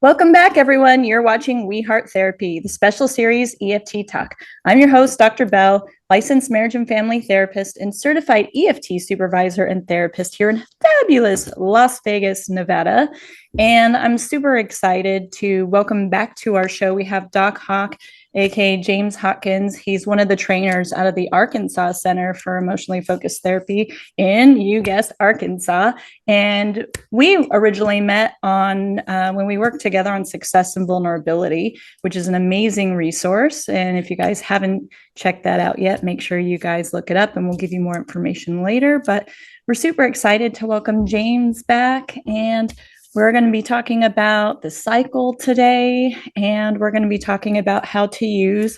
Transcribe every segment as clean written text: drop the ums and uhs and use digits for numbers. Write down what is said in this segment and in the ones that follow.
Welcome back, everyone. You're watching We Heart Therapy, the special series EFT Talk. I'm your host, Dr. Belle, licensed marriage and family therapist and certified EFT supervisor and therapist here in fabulous Las Vegas, Nevada. And I'm super excited to welcome back to our show. We have Doc Hawk, aka James Hawkins. He's one of the trainers out of the Arkansas Center for Emotionally Focused Therapy in, you guessed, Arkansas. And we originally met on when we worked together on Success and Vulnerability, which is an amazing resource. And if you guys haven't checked that out yet, make sure you guys look it up and we'll give you more information later. But we're super excited to welcome James back. And we're going to be talking about the cycle today, and we're going to be talking about how to use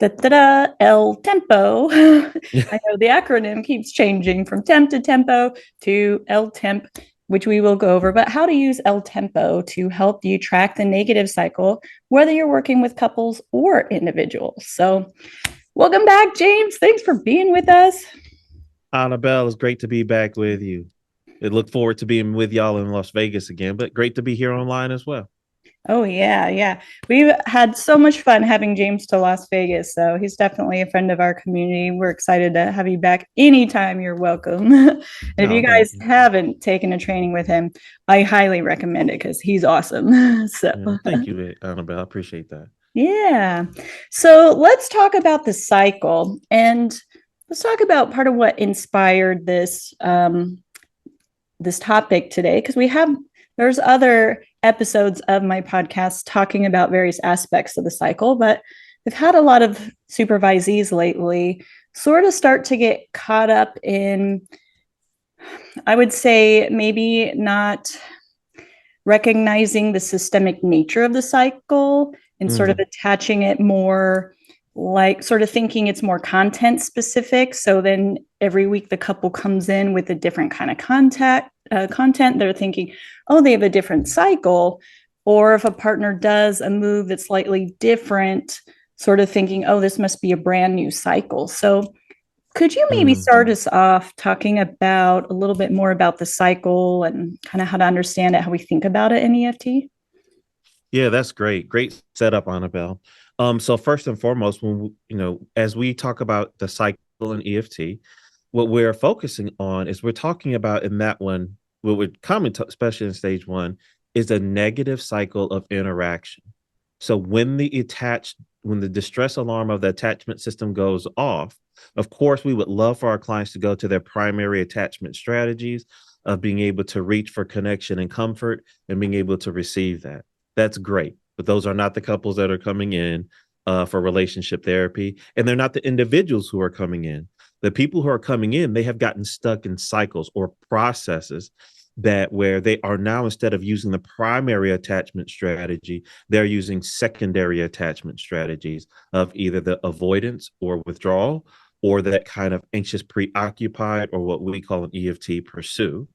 LTempo. I know the acronym keeps changing from temp to tempo to LTemp, which we will go over, but how to use LTempo to help you track the negative cycle, whether you're working with couples or individuals. So welcome back, James. Thanks for being with us. Annabelle, it's great to be back with you. I look forward to being with y'all in Las Vegas again, but great to be here online as well. Oh, yeah. We've had so much fun having James to Las Vegas. So he's definitely a friend of our community. We're excited to have you back anytime. You're welcome. And if you guys haven't taken a training with him, I highly recommend it because he's awesome. So thank you, Annabelle. I appreciate that. Yeah. So let's talk about the cycle, and let's talk about part of what inspired this this topic today, because there's other episodes of my podcast talking about various aspects of the cycle, but I've had a lot of supervisees lately sort of start to get caught up in, I would say, maybe not recognizing the systemic nature of the cycle and sort of attaching it more, like sort of thinking it's more content specific. So then every week the couple comes in with a different kind of content. They're thinking, oh, they have a different cycle. Or if a partner does a move that's slightly different, sort of thinking, oh, this must be a brand new cycle. So could you maybe start us off talking about a little bit more about the cycle and kind of how to understand it, how we think about it in EFT? Yeah, that's great. Great setup, Annabelle. So first and foremost, as we talk about the cycle in EFT, what we're focusing on is we're talking about in that one, what we're coming to, especially in stage one, is a negative cycle of interaction. So when the distress alarm of the attachment system goes off, of course, we would love for our clients to go to their primary attachment strategies of being able to reach for connection and comfort and being able to receive that. That's great. But those are not the couples that are coming in for relationship therapy. And they're not the individuals who are coming in. The people who are coming in, they have gotten stuck in cycles or processes that where they are now, instead of using the primary attachment strategy, they're using secondary attachment strategies of either the avoidance or withdrawal, or that kind of anxious preoccupied, or what we call an EFT pursue.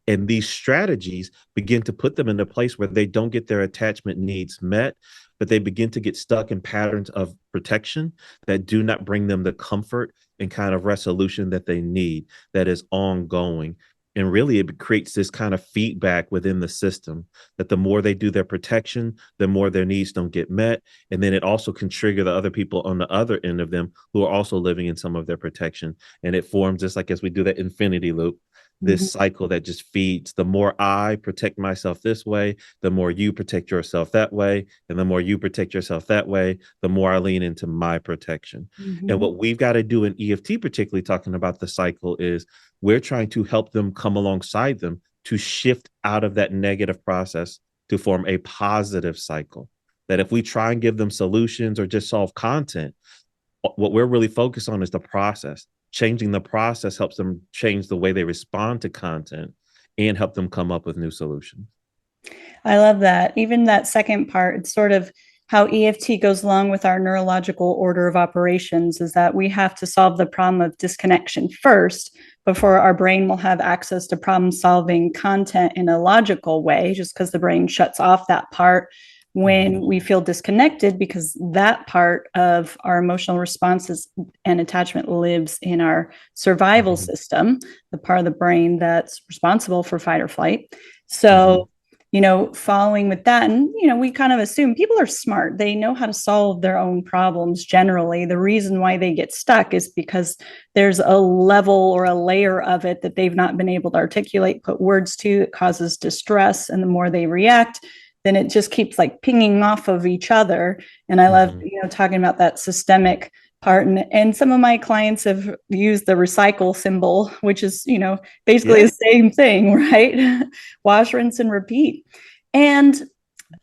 And these strategies begin to put them in a place where they don't get their attachment needs met, but they begin to get stuck in patterns of protection that do not bring them the comfort and kind of resolution that they need, that is ongoing. And really, it creates this kind of feedback within the system that the more they do their protection, the more their needs don't get met. And then it also can trigger the other people on the other end of them who are also living in some of their protection. And it forms just like, as we do that infinity loop, this cycle that just feeds. The more I protect myself this way, the more you protect yourself that way. And the more you protect yourself that way, the more I lean into my protection. And what we've got to do in EFT, particularly talking about the cycle, is we're trying to help them come alongside them to shift out of that negative process to form a positive cycle. That if we try and give them solutions or just solve content, what we're really focused on is the process. Changing the process helps them change the way they respond to content and help them come up with new solutions. I love that. Even that second part, it's sort of how EFT goes along with our neurological order of operations, is that we have to solve the problem of disconnection first before our brain will have access to problem solving content in a logical way, just because the brain shuts off that part when we feel disconnected, because that part of our emotional responses and attachment lives in our survival system, the part of the brain that's responsible for fight or flight. So following with that. And, we kind of assume people are smart. They know how to solve their own problems generally. The reason why they get stuck is because there's a level or a layer of it that they've not been able to articulate, put words to. It causes distress. And the more they react, then it just keeps like pinging off of each other. And I love, talking about that systemic part. And some of my clients have used the recycle symbol, which is, basically the same thing, right? Wash, rinse, and repeat. And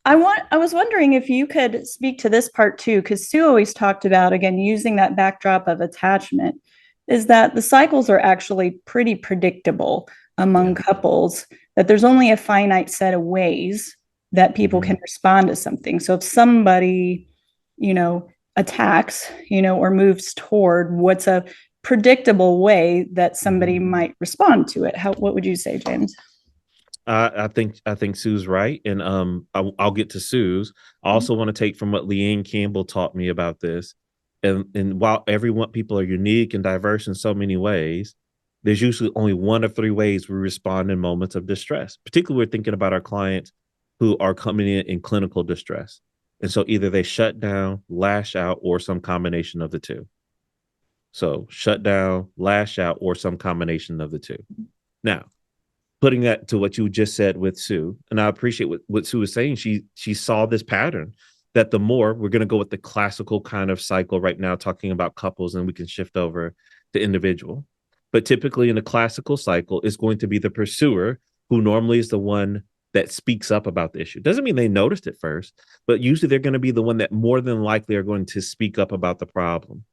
I was wondering if you could speak to this part too, because Sue always talked about, again, using that backdrop of attachment, is that the cycles are actually pretty predictable among couples, that there's only a finite set of ways that people can respond to something. So if somebody, attacks, or moves toward what's a predictable way that somebody might respond to it. What would you say, James? I think Sue's right, and I'll get to Sue's. I also want to take from what Leanne Campbell taught me about this, and while people are unique and diverse in so many ways, there's usually only one of three ways we respond in moments of distress. Particularly, we're thinking about our clients who are coming in clinical distress. And so either they shut down, lash out, or some combination of the two. So shut down, lash out, or some combination of the two. Now, putting that to what you just said with Sue, and I appreciate what Sue was saying. She saw this pattern that the more we're going to go with the classical kind of cycle right now, talking about couples, and we can shift over to individual. But typically in a classical cycle, it's going to be the pursuer who normally is the one that speaks up about the issue. Doesn't mean they noticed it first, but usually they're going to be the one that more than likely are going to speak up about the problem.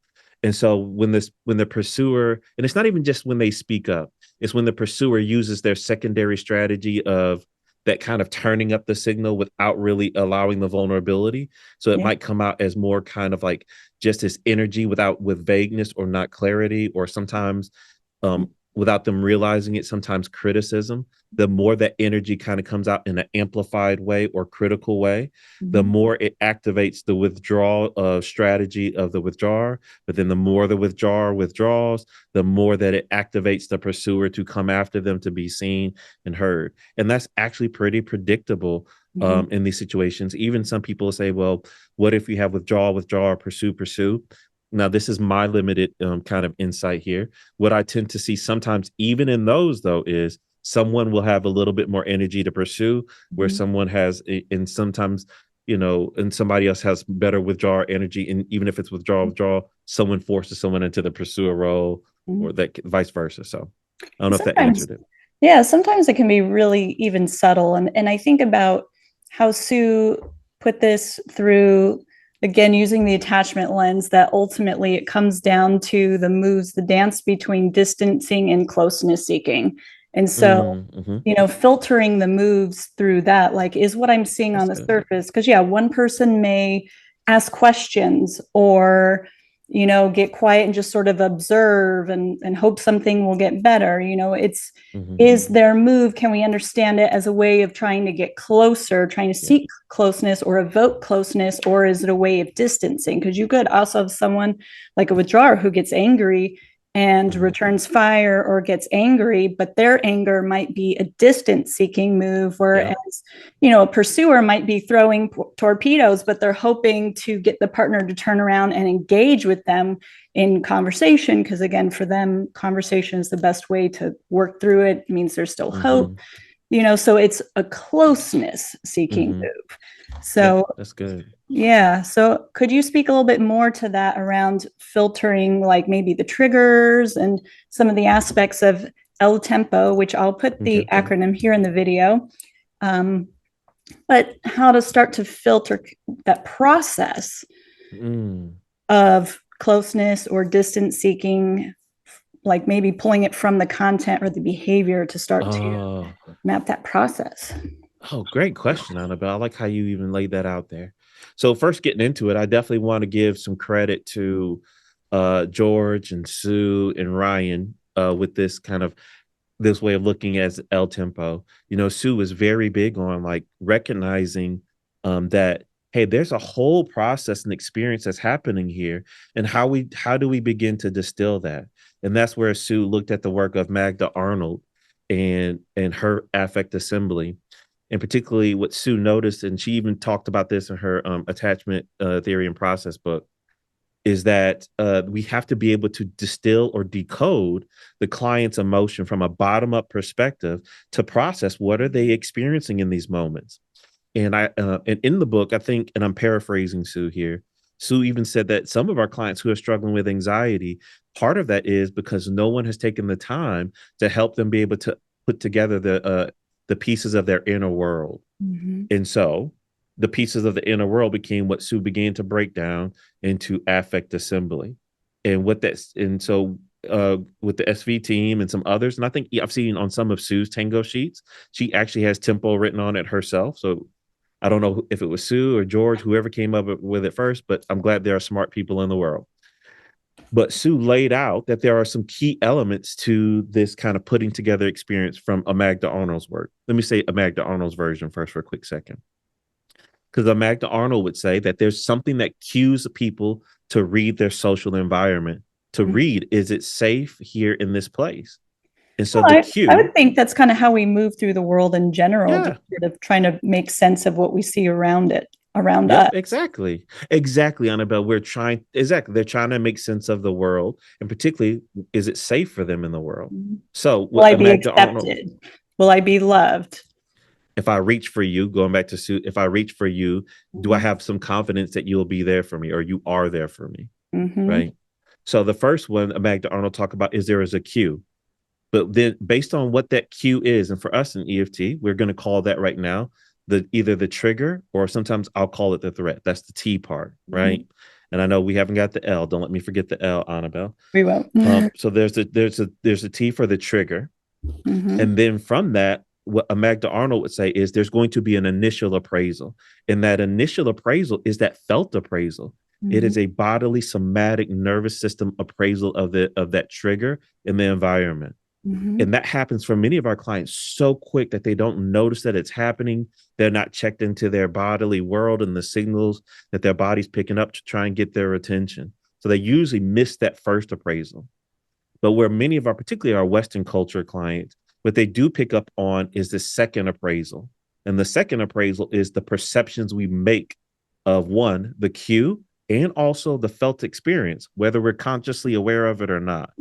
And so when the pursuer, and it's not even just when they speak up, it's when the pursuer uses their secondary strategy of that kind of turning up the signal without really allowing the vulnerability. So it might come out as more kind of like just this energy with vagueness or not clarity, or sometimes without them realizing it, sometimes criticism. The more that energy kind of comes out in an amplified way or critical way, the more it activates the withdrawal strategy of the withdrawer. But then the more the withdrawer withdraws, the more that it activates the pursuer to come after them, to be seen and heard. And that's actually pretty predictable in these situations. Even some people say, well, what if you have withdraw, pursue? Now, this is my limited kind of insight here. What I tend to see sometimes, even in those, though, is someone will have a little bit more energy to pursue, where someone has, and sometimes, and somebody else has better withdrawal energy. And even if it's withdraw, someone forces someone into the pursuer role, or that vice versa. So I don't know if that answered it. Yeah, sometimes it can be really even subtle. And I think about how Sue put this through, again, using the attachment lens, that ultimately it comes down to the moves, the dance between distancing and closeness seeking. And so, filtering the moves through that, like, is what I'm seeing on the surface. Because, one person may ask questions or, get quiet and just sort of observe and hope something will get better. Is their move, can we understand it as a way of trying to get closer, trying to seek closeness or evoke closeness, or is it a way of distancing? Because you could also have someone like a withdrawer who gets angry and returns fire, or gets angry, but their anger might be a distance seeking move, whereas a pursuer might be throwing torpedoes, but they're hoping to get the partner to turn around and engage with them in conversation, because again, for them, conversation is the best way to work through it. It means there's still hope, so it's a closeness seeking move. So that's good. Yeah. So could you speak a little bit more to that around filtering, like maybe the triggers and some of the aspects of LTempo, which I'll put the acronym here in the video, but how to start to filter that process of closeness or distance seeking, like maybe pulling it from the content or the behavior to start to map that process. Oh, great question, Annabelle. I like how you even laid that out there. So first, getting into it, I definitely want to give some credit to George and Sue and Ryan with this way of looking at LTempo. Sue was very big on like recognizing that, hey, there's a whole process and experience that's happening here, and how do we begin to distill that? And that's where Sue looked at the work of Magda Arnold and her affect assembly. and particularly what Sue noticed, and she even talked about this in her attachment theory and process book, is that we have to be able to distill or decode the client's emotion from a bottom-up perspective to process what are they experiencing in these moments. And in the book, I think, and I'm paraphrasing Sue here, Sue even said that some of our clients who are struggling with anxiety, part of that is because no one has taken the time to help them be able to put together the pieces of their inner world. Mm-hmm. And so the pieces of the inner world became what Sue began to break down into affect assembly. And so with the SV team and some others, and I think I've seen on some of Sue's Tango sheets, she actually has tempo written on it herself. So I don't know if it was Sue or George, whoever came up with it first, but I'm glad there are smart people in the world. But Sue laid out that there are some key elements to this kind of putting together experience from Magda Arnold's work. Let me say Magda Arnold's version first for a quick second. Because Magda Arnold would say that there's something that cues people to read their social environment. To read, is it safe here in this place? And so Well, the I cue. would think that's kind of how we move through the world in general, Yeah. just sort of trying to make sense of what we see around us. Yep, exactly, Annabelle. They're trying to make sense of the world, and particularly, is it safe for them in the world? So, Will what I be Magda Arnold, accepted? Will I be loved? if I reach for you, going back to Sue, if I reach for you, do I have some confidence that you'll be there for me, or you are there for me? Mm-hmm. Right. So the first one Magda Arnold talk about is there is a cue. But then based on what that cue is, and for us in EFT, we're going to call that right now either the trigger, or sometimes I'll call it the threat. That's the T part, right? Mm-hmm. And I know we haven't got the L. Don't let me forget the L, Annabelle. We won't. So there's a T for the trigger. Mm-hmm. And then from that, what Magda Arnold would say is there's going to be an initial appraisal. And that initial appraisal is that felt appraisal. Mm-hmm. It is a bodily, somatic, nervous system appraisal of that trigger in the environment. Mm-hmm. And that happens for many of our clients so quick that they don't notice that it's happening. They're not checked into their bodily world and the signals that their body's picking up to try and get their attention. So they usually miss that first appraisal. But where many of particularly our Western culture clients, what they do pick up on is the second appraisal. And the second appraisal is the perceptions we make of one, the cue, and also the felt experience, whether we're consciously aware of it or not.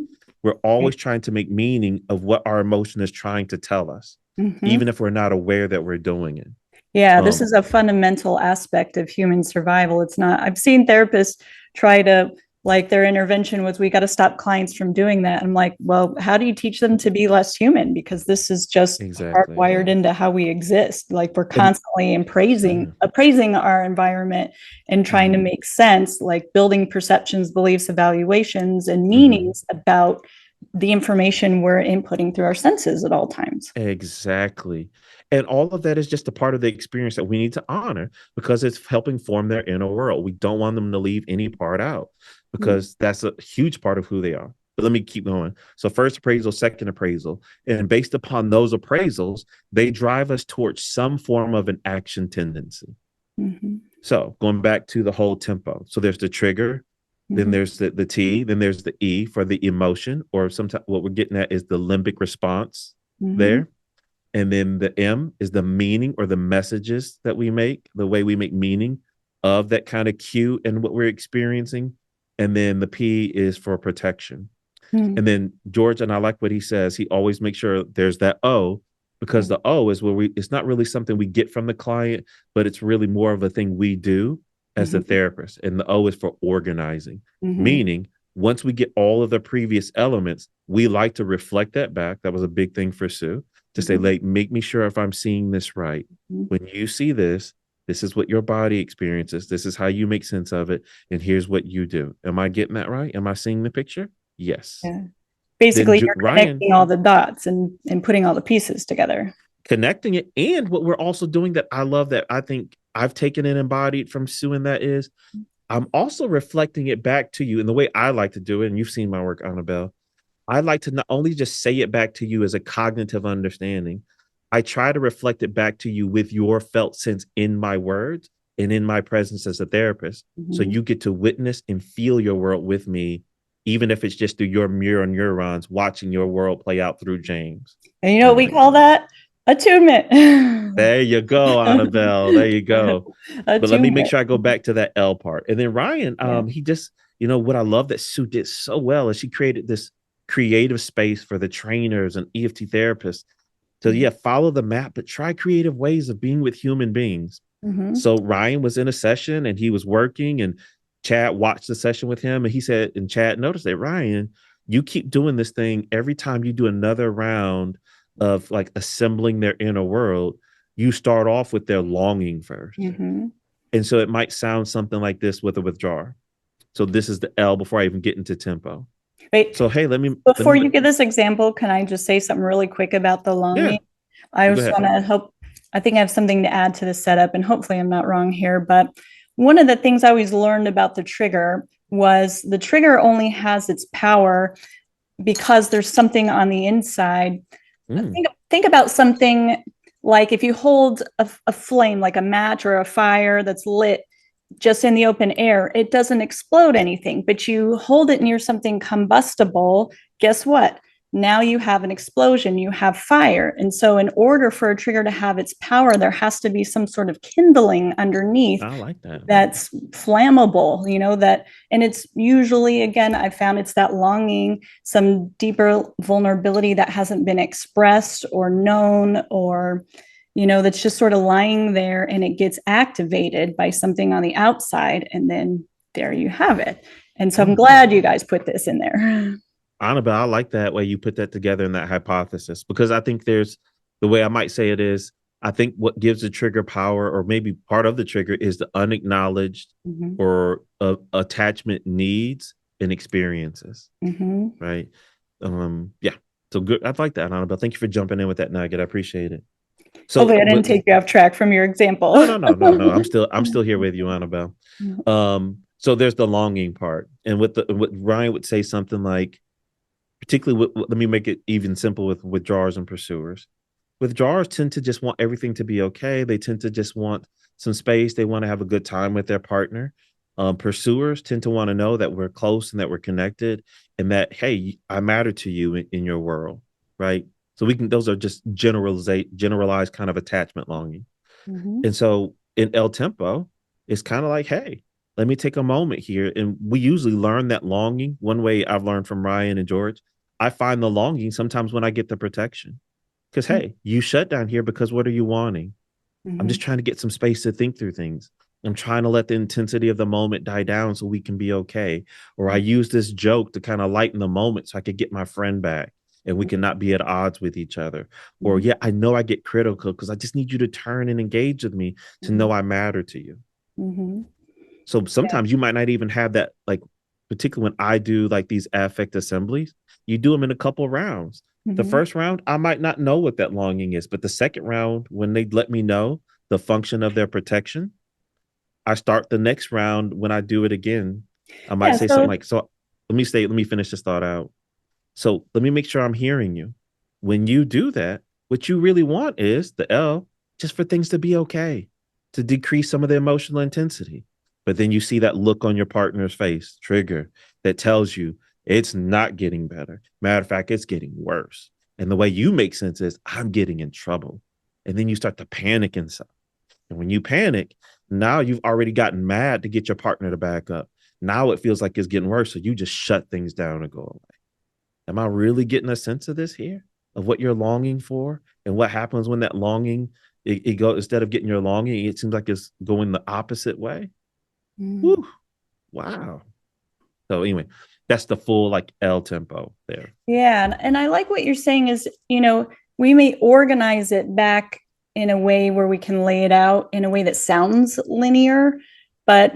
We're always trying to make meaning of what our emotion is trying to tell us, even if we're not aware that we're doing it. Yeah, this is a fundamental aspect of human survival. It's not, I've seen therapists try to, like, their intervention was, we got to stop clients from doing that. I'm like, well, how do you teach them to be less human? Because this is just hardwired into how we exist. Like, we're constantly appraising our environment and trying to make sense, like building perceptions, beliefs, evaluations, and meanings about the information we're inputting through our senses at all times. Exactly. And all of that is just a part of the experience that we need to honor because it's helping form their inner world. We don't want them to leave any part out because that's a huge part of who they are. But let me keep going. So first appraisal, second appraisal. And based upon those appraisals, they drive us towards some form of an action tendency. Mm-hmm. So going back to the whole tempo. So there's the trigger, then there's the T, then there's the E for the emotion, or sometimes what we're getting at is the limbic response there. And then the M is the meaning or the messages that we make, the way we make meaning of that kind of cue and what we're experiencing. And then the P is for protection. And then George, and I like what he says, he always makes sure there's that O, because the O is where it's not really something we get from the client, but it's really more of a thing we do as the therapist. And the O is for organizing, meaning once we get all of the previous elements, we like to reflect that back. That was a big thing for Sue to say, like, make me sure if I'm seeing this right. When you see this, this is what your body experiences. This is how you make sense of it. And here's what you do. Am I getting that right? Am I seeing the picture? Yes. Yeah. Basically, you're connecting all the dots and putting all the pieces together. Connecting it. And what we're also doing that I love, that I think I've taken and embodied from Sue, and that is I'm also reflecting it back to you in the way I like to do it. And you've seen my work, Annabelle. I like to not only just say it back to you as a cognitive understanding, I try to reflect it back to you with your felt sense in my words and in my presence as a therapist. So you get to witness and feel your world with me, even if it's just through your mirror neurons watching your world play out through James. And you know what we call that? Attunement. There you go, Annabelle. There you go. But let me make Attunement. sure I go back to that L part. And then Ryan, Yeah. he just, what I love that Sue did so well is she created this creative space for the trainers and EFT therapists to, yeah, follow the map, but try creative ways of being with human beings. Mm-hmm. So Ryan was in a session and he was working, and Chad watched the session with him. And he said, and Chad noticed that, Ryan, you keep doing this thing every time you do another round of like assembling their inner world. You start off with their longing first. Mm-hmm. And so it might sound something like this with a withdrawer. So this is the L before I even get into tempo. Wait, So hey, let before me you give this example, can I just say something really quick about the yeah, longing? I go just ahead. want to hope, I think I have something to add to the setup, and hopefully I'm not wrong here. But one of the things I always learned about the trigger was the trigger only has its power because there's something on the inside. Mm, Think about something like if you hold a flame, like a match or a fire that's lit just in the open air, it doesn't explode anything, but you hold it near something combustible. Guess what? Now you have an explosion, you have fire. And so, in order for a trigger to have its power, there has to be some sort of kindling underneath I like that. that's flammable, that, and it's usually, again, I've found it's that longing, some deeper vulnerability that hasn't been expressed or known, or that's just sort of lying there, and it gets activated by something on the outside, and then there you have it. And so I'm Mm. glad you guys put this in there. Annabelle, I like that way you put that together in that hypothesis, because I think there's the way I might say it is, I think what gives the trigger power, or maybe part of the trigger, is the unacknowledged Mm-hmm. or attachment needs and experiences, Mm-hmm. right? Yeah. So good. I like that, Annabelle. Thank you for jumping in with that nugget. I appreciate it. So Hopefully I didn't take you off track from your example. no, no, no, no, no. I'm still here with you, Annabelle. So there's the longing part, and what Ryan would say something like, particularly let me make it even simple with withdrawers and pursuers. Withdrawers tend to just want everything to be okay. They tend to just want some space. They want to have a good time with their partner. Pursuers tend to want to know that we're close and that we're connected, and that, hey, I matter to you in your world, right? So those are just generalized kind of attachment longing. Mm-hmm. And so in LTempo, it's kind of like, hey, let me take a moment here. And we usually learn that longing. One way I've learned from Ryan and George, I find the longing sometimes when I get the protection. Because, hey, you shut down here because what are you wanting? I'm Mm-hmm. just trying to get some space to think through things. I'm trying to let the intensity of the moment die down so we can be okay. Or I use this joke to kind of lighten the moment so I could get my friend back and we cannot be at odds with each other. Or, yeah, I know I get critical because I just need you to turn and engage with me to know I matter to you. Mm-hmm. So sometimes you might not even have that, like, particularly when I do like these affect assemblies, you do them in a couple rounds. The Mm-hmm. first round, I might not know what that longing is, but the second round, when they let me know the function of their protection, I start the next round. When I do it again, I might Yeah. say something So like, so let me finish this thought out. So let me make sure I'm hearing you. When you do that, what you really want is the L, just for things to be okay, to decrease some of the emotional intensity. But then you see that look on your partner's face, trigger, that tells you it's not getting better. Matter of fact, it's getting worse. And the way you make sense is, I'm getting in trouble. And then you start to panic inside. And when you panic, now you've already gotten mad to get your partner to back up. Now it feels like it's getting worse. So you just shut things down and go away. Am I really getting a sense of this here? Of what you're longing for and what happens when that longing, it goes, instead of getting your longing, it seems like it's going the opposite way. mm, Whew, wow. So anyway, that's the full like L tempo there. yeah, and I like what you're saying is, we may organize it back in a way where we can lay it out in a way that sounds linear, but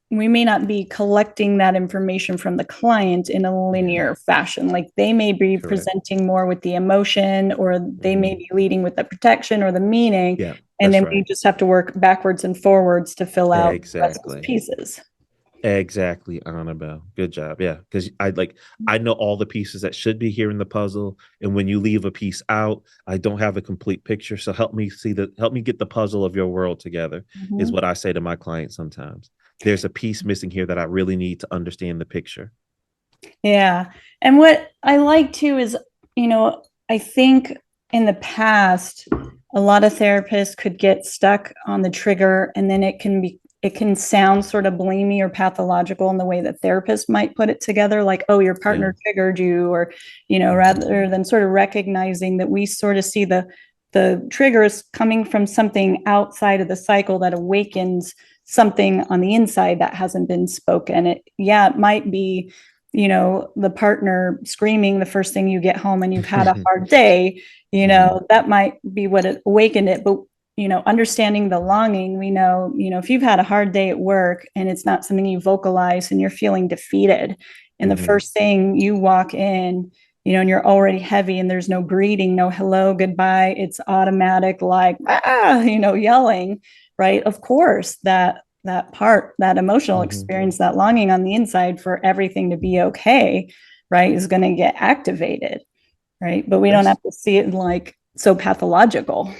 we may not be collecting that information from the client in a Yeah, linear fashion. Like they may be correct. presenting more with the emotion, or they may Mm-hmm. be leading with the protection or the meaning. Yeah, And that's then we right. just have to work backwards and forwards to fill out the rest of the Exactly. pieces. Exactly, Annabelle. Good job. Yeah, because I know all the pieces that should be here in the puzzle, and when you leave a piece out, I don't have a complete picture. So help me get the puzzle of your world together. Is Mhm. what I say to my clients sometimes. There's a piece missing here that I really need to understand the picture. Yeah. And what I like too is, I think in the past, a lot of therapists could get stuck on the trigger, and then it can sound sort of blamey or pathological in the way that therapists might put it together, like, oh, your partner triggered you, or, rather than sort of recognizing that we sort of see the triggers coming from something outside of the cycle that awakens something on the inside that hasn't been spoken. It might be, the partner screaming the first thing you get home and you've had a hard day, that might be what awakened it. But, understanding the longing, we know, if you've had a hard day at work and it's not something you vocalize and you're feeling defeated, and the first thing you walk in, and you're already heavy and there's no greeting, no hello, goodbye, it's automatic, like, yelling, right? Of course, that emotional experience, that longing on the inside for everything to be okay, right, is going to get activated, right? But we don't have to see it like so pathological.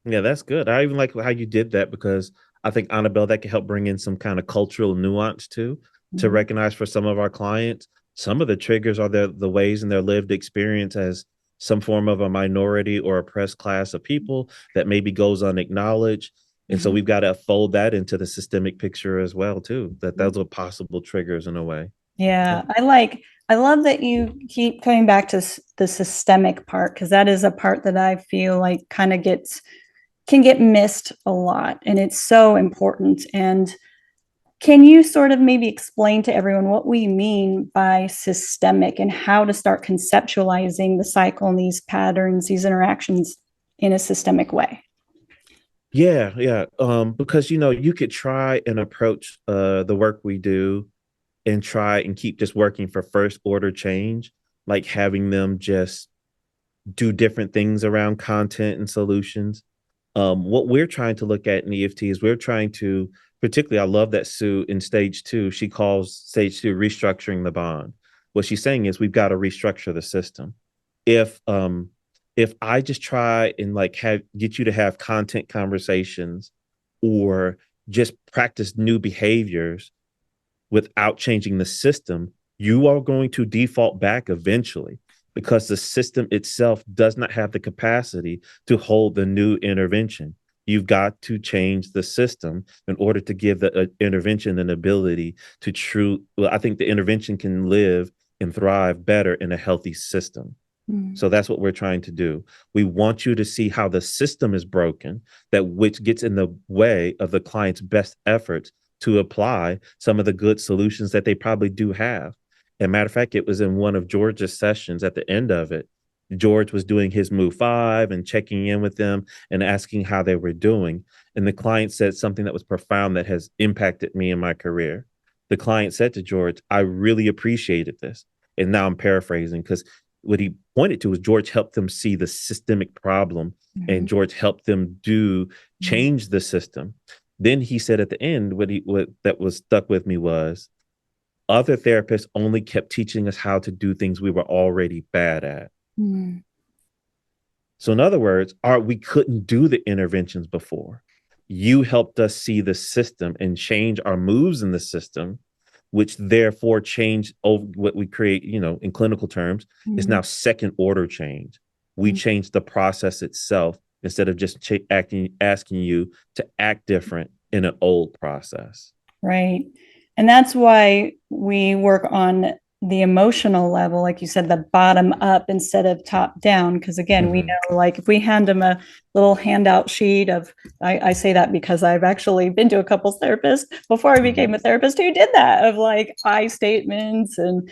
Yeah, that's good. I even like how you did that, because I think, Annabelle, that can help bring in some kind of cultural nuance too, to recognize for some of our clients, some of the triggers are the ways in their lived experience as some form of a minority or oppressed class of people that maybe goes unacknowledged. And so we've got to fold that into the systemic picture as well too, that those are possible triggers in a way. Yeah, I love that you keep coming back to the systemic part, because that is a part that I feel like kind of can get missed a lot, and it's so important. And can you sort of maybe explain to everyone what we mean by systemic and how to start conceptualizing the cycle and these patterns, these interactions in a systemic way? Yeah. Because, you could try and approach the work we do and try and keep just working for first order change, like having them just do different things around content and solutions. What we're trying to look at in EFT is we're trying to, particularly, I love that Sue in stage 2, she calls stage 2 restructuring the bond. What she's saying is we've got to restructure the system. If I just try and get you to have content conversations or just practice new behaviors without changing the system, you are going to default back eventually, because the system itself does not have the capacity to hold the new intervention. You've got to change the system in order to give the intervention an ability to I think the intervention can live and thrive better in a healthy system. So that's what we're trying to do. We want you to see how the system is broken, which gets in the way of the client's best efforts to apply some of the good solutions that they probably do have. As a matter of fact, it was in one of George's sessions at the end of it. George was doing his move 5 and checking in with them and asking how they were doing. And the client said something that was profound that has impacted me in my career. The client said to George, "I really appreciated this." And now I'm paraphrasing, because what he pointed to was George helped them see the systemic problem, and George helped them change the system. Then he said at the end, what that was stuck with me was, other therapists only kept teaching us how to do things we were already bad at. So in other words, we couldn't do the interventions before. You helped us see the system and change our moves in the system, which therefore change what we create, in clinical terms, is now second order change. We changed the process itself instead of just asking you to act different in an old process. Right. And that's why we work on the emotional level, like you said, the bottom up instead of top down. Because again, we know, like, if we hand them a little handout sheet of, I say that because I've actually been to a couple therapists before I became a therapist who did that, of like I statements and,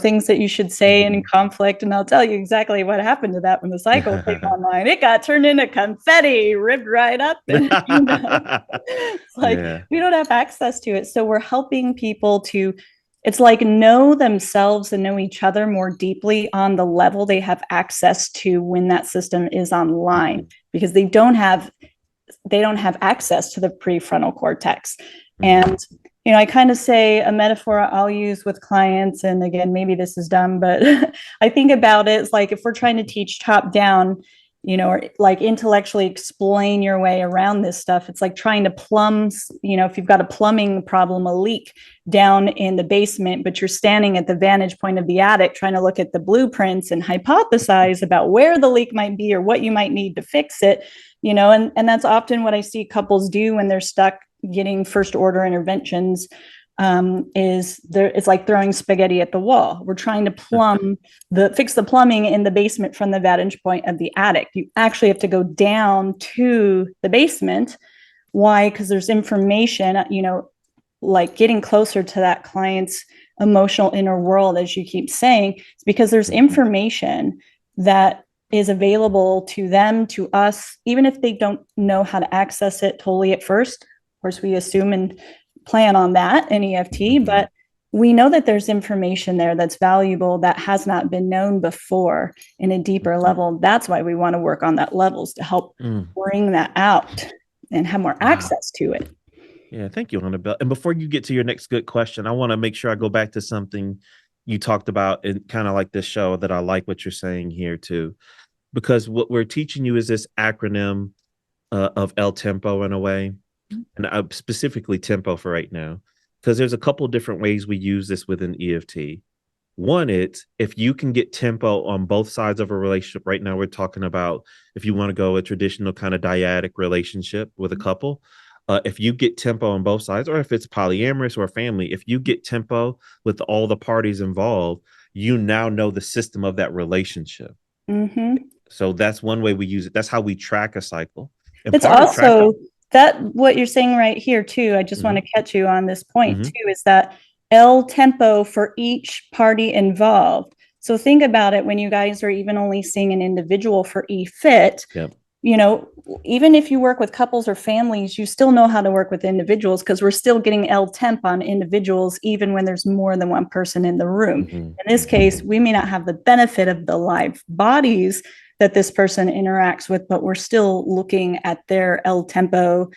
things that you should say in conflict. And I'll tell you exactly what happened to that when the cycle came online. It got turned into confetti, ripped right up. And, it's like, we don't have access to it. So we're helping people to, it's like, know themselves and know each other more deeply on the level they have access to when that system is online, because they don't have access to the prefrontal cortex. And, I kind of say a metaphor I'll use with clients, and again, maybe this is dumb, but I think about it, it's like if we're trying to teach top down, or like intellectually explain your way around this stuff. It's like trying to plumb, if you've got a plumbing problem, a leak down in the basement, but you're standing at the vantage point of the attic trying to look at the blueprints and hypothesize about where the leak might be or what you might need to fix it, and that's often what I see couples do when they're stuck getting first order interventions. It's like throwing spaghetti at the wall. We're trying to fix the plumbing in the basement from the vantage point of the attic. You actually have to go down to the basement. Why? Because there's information, like getting closer to that client's emotional inner world, as you keep saying. It's because there's information that is available to them, to us, even if they don't know how to access it totally at first. Of course, we assume and plan on that in EFT, but we know that there's information there that's valuable that has not been known before in a deeper level. That's why we want to work on that levels to help bring that out and have more access to it. Yeah, thank you, Annabelle. And before you get to your next good question, I want to make sure I go back to something you talked about in kind of like this show that I like what you're saying here too, because what we're teaching you is this acronym of LTempo in a way. And specifically tempo for right now, because there's a couple different ways we use this within EFT. One, it's if you can get tempo on both sides of a relationship. Right now, we're talking about if you want to go a traditional kind of dyadic relationship with a couple. If you get tempo on both sides, or if it's polyamorous or family, if you get tempo with all the parties involved, you now know the system of that relationship. So that's one way we use it. That's how we track a cycle. And it's also that what you're saying right here too. I just want to catch you on this point too, is that LTempo for each party involved. So think about it when you guys are even only seeing an individual for EFT. Yep. Even if you work with couples or families, you still know how to work with individuals because we're still getting LTemp on individuals, even when there's more than one person in the room. In this case, we may not have the benefit of the live bodies that this person interacts with, but we're still looking at their LTempo,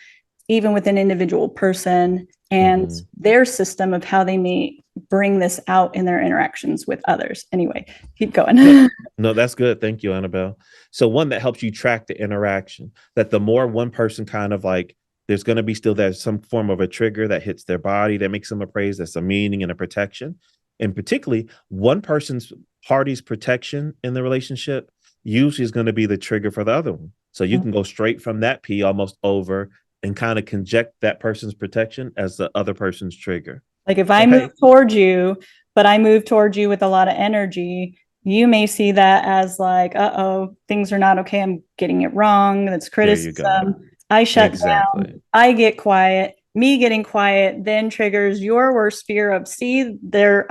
even with an individual person and their system of how they may bring this out in their interactions with others. Anyway, keep going. No, that's good. Thank you, Annabelle. So one that helps you track the interaction, that the more one person kind of like, there's going to be still there's some form of a trigger that hits their body that makes them appraise. That's a meaning and a protection. And particularly one person's party's protection in the relationship usually is going to be the trigger for the other one. So you can go straight from that P almost over and kind of conject that person's protection as the other person's trigger. Like if I move towards you, but I move towards you with a lot of energy, you may see that as like, uh-oh, things are not okay. I'm getting it wrong. That's criticism. I shut down. I get quiet. Me getting quiet then triggers your worst fear of, see,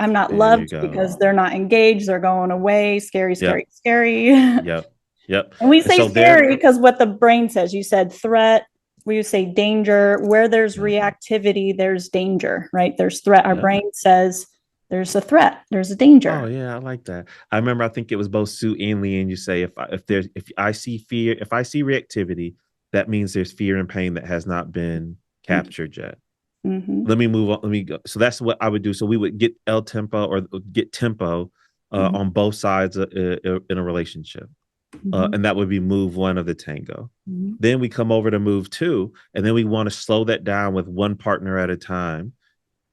I'm not loved because they're not engaged. They're going away. Scary, scary, scary. Yep. And we say scary because what the brain says. You said threat. We would say danger. Where there's reactivity, there's danger, right? There's threat. Our brain says there's a threat. There's a danger. Oh yeah, I like that. I remember. I think it was both Sue and Lee, and you say if I see fear, if I see reactivity, that means there's fear and pain that has not been captured yet. Let me move on. Let me go. So that's what I would do. So we would get LTempo or get tempo on both sides in a relationship. And that would be move one of the tango. Then we come over to move two, and then we want to slow that down with one partner at a time,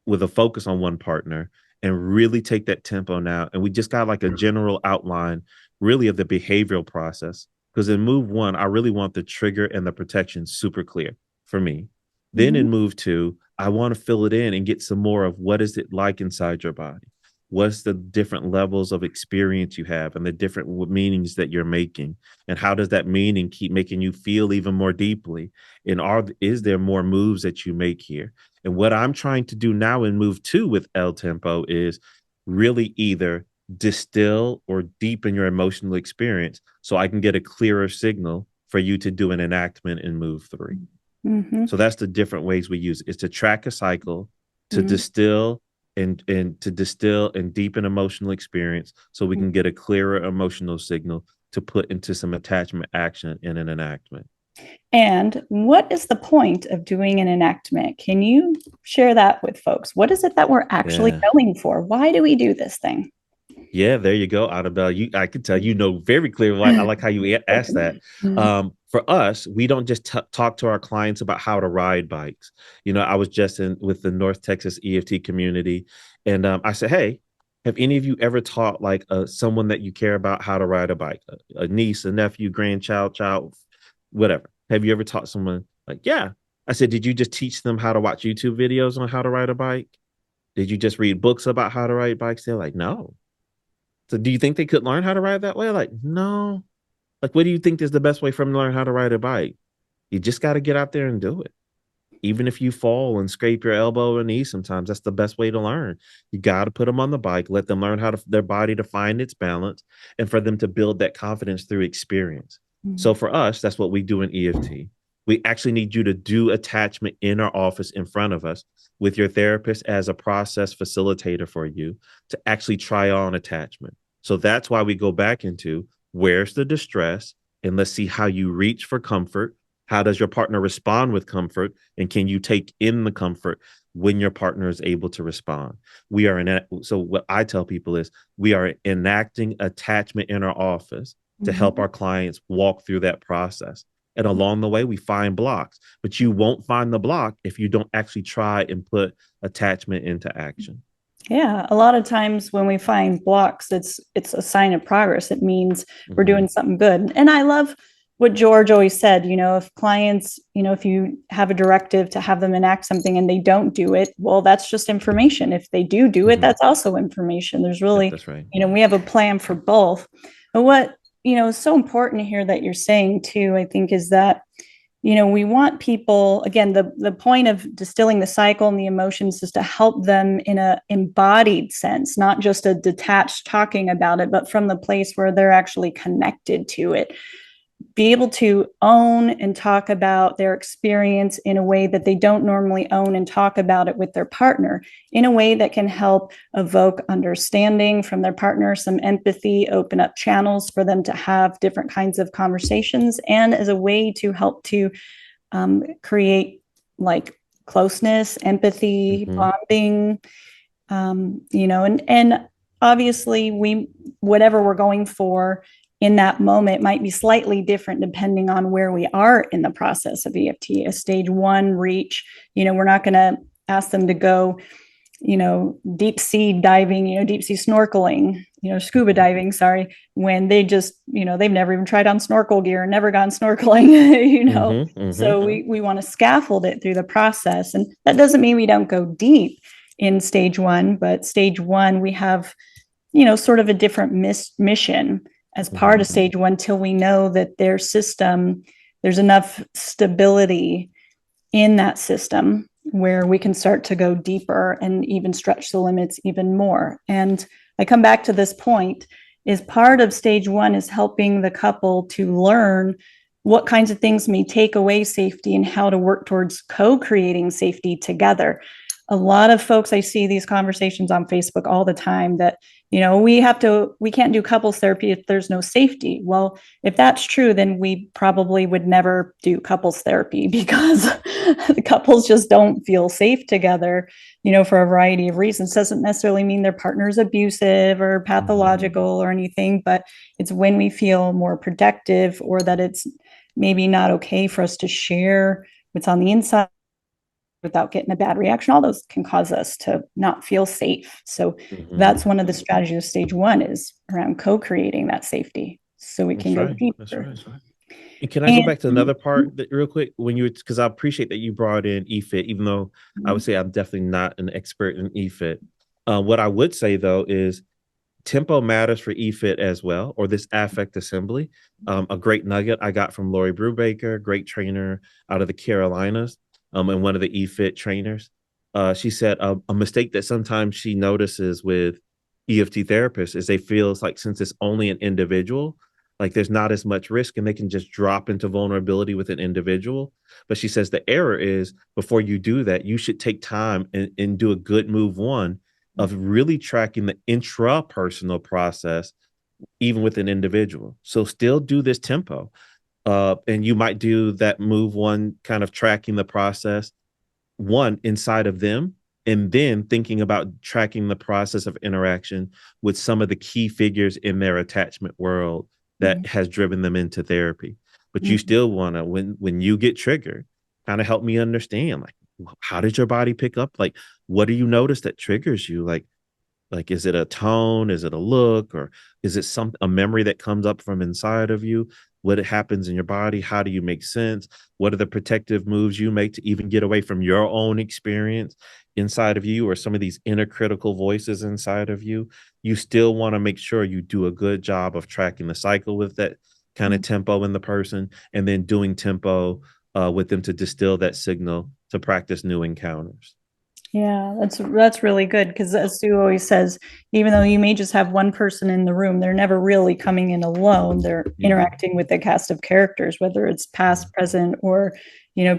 with a focus on one partner, and really take that tempo now. And we just got like a general outline, really, of the behavioral process. Because in move one, I really want the trigger and the protection super clear for me. Then in move two, I want to fill it in and get some more of what is it like inside your body? What's the different levels of experience you have and the different meanings that you're making? And how does that meaning keep making you feel even more deeply? And is there more moves that you make here? And what I'm trying to do now in move two with LTempo is really either distill or deepen your emotional experience so I can get a clearer signal for you to do an enactment in move three. So that's the different ways we use it. It's to track a cycle, to distill and to distill and deepen emotional experience so we can get a clearer emotional signal to put into some attachment action in an enactment. And what is the point of doing an enactment? Can you share that with folks? What is it that we're actually going for? Why do we do this thing? Yeah, there you go, Annabelle. I can tell you know very clearly. I like how you asked that. For us, we don't just talk to our clients about how to ride bikes. You know, I was just in with the North Texas EFT community, and I said, "Hey, have any of you ever taught like someone that you care about how to ride a bike? A niece, a nephew, grandchild, child, whatever? Have you ever taught someone like, yeah?" I said, "Did you just teach them how to watch YouTube videos on how to ride a bike? Did you just read books about how to ride bikes?" They're like, "No." So do you think they could learn how to ride that way? Like, no. Like, what do you think is the best way for them to learn how to ride a bike? You just got to get out there and do it. Even if you fall and scrape your elbow or knee, sometimes that's the best way to learn. You got to put them on the bike, let them learn how to their body to find its balance, and for them to build that confidence through experience. So for us, that's what we do in EFT. We actually need you to do attachment in our office in front of us with your therapist as a process facilitator for you to actually try on attachment. So that's why we go back into where's the distress, and let's see how you reach for comfort. How does your partner respond with comfort? And can you take in the comfort when your partner is able to respond? We are in. So what I tell people is we are enacting attachment in our office to help our clients walk through that process. And along the way, we find blocks, but you won't find the block if you don't actually try and put attachment into action. Yeah, a lot of times when we find blocks, it's a sign of progress. It means we're Mm-hmm. doing something good. And I love what George always said, if clients, if you have a directive to have them enact something and they don't do it, well, that's just information. If they do it, Mm-hmm. that's also information. There's Yep, really, that's right. we have a plan for both. But what, is so important here that you're saying too, I think, is that we want people, again, the point of distilling the cycle and the emotions is to help them in a embodied sense, not just a detached talking about it, but from the place where they're actually connected to it, be able to own and talk about their experience in a way that they don't normally own and talk about it with their partner, in a way that can help evoke understanding from their partner, some empathy, open up channels for them to have different kinds of conversations, and as a way to help to create like closeness, empathy, Mm-hmm. bonding, and obviously whatever we're going for in that moment might be slightly different depending on where we are in the process of EFT. A stage one reach, we're not going to ask them to go, deep sea diving, deep sea snorkeling, scuba diving, sorry, when they just, they've never even tried on snorkel gear, never gone snorkeling, Mm-hmm. Mm-hmm. So we want to scaffold it through the process. And that doesn't mean we don't go deep in stage one, but stage one, we have, sort of a different mission as part Mm-hmm. of stage one till we know that their system, there's enough stability in that system where we can start to go deeper and even stretch the limits even more. And I come back to this point is part of stage one is helping the couple to learn what kinds of things may take away safety and how to work towards co-creating safety together. A lot of folks, I see these conversations on Facebook all the time that, we can't do couples therapy if there's no safety. Well, if that's true, then we probably would never do couples therapy because the couples just don't feel safe together, for a variety of reasons. Doesn't necessarily mean their partner is abusive or pathological or anything, but it's when we feel more protective or that it's maybe not okay for us to share what's on the inside without getting a bad reaction. All those can cause us to not feel safe. So Mm-hmm. that's one of the strategies of stage one is around co-creating that safety so we can That's go right. That's deeper. right. And can I go And back to another part that, real quick when you because I appreciate that you brought in EFIT, even though I would say I'm definitely not an expert in EFIT. What I would say though is tempo matters for EFIT as well, or this affect assembly. A great nugget I got from Lori Brubaker, great trainer out of the Carolinas, and one of the EFIT trainers. She said a mistake that sometimes she notices with EFT therapists is they feel like since it's only an individual, like there's not as much risk and they can just drop into vulnerability with an individual. But she says the error is before you do that, you should take time and do a good move one of really tracking the intrapersonal process, even with an individual. So still do this tempo. And you might do that move one kind of tracking the process one inside of them, and then thinking about tracking the process of interaction with some of the key figures in their attachment world that has driven them into therapy. But you still want to, when you get triggered, kind of help me understand, like, how did your body pick up? Like, what do you notice that triggers you? Like, is it a tone? Is it a look? Or is it a memory that comes up from inside of you? What happens in your body? How do you make sense? What are the protective moves you make to even get away from your own experience inside of you, or some of these inner critical voices inside of you? You still want to make sure you do a good job of tracking the cycle with that kind of tempo in the person, and then doing tempo with them to distill that signal to practice new encounters. Yeah, that's really good, because as Sue always says, even though you may just have one person in the room, they're never really coming in alone. They're interacting with a cast of characters, whether it's past, present, or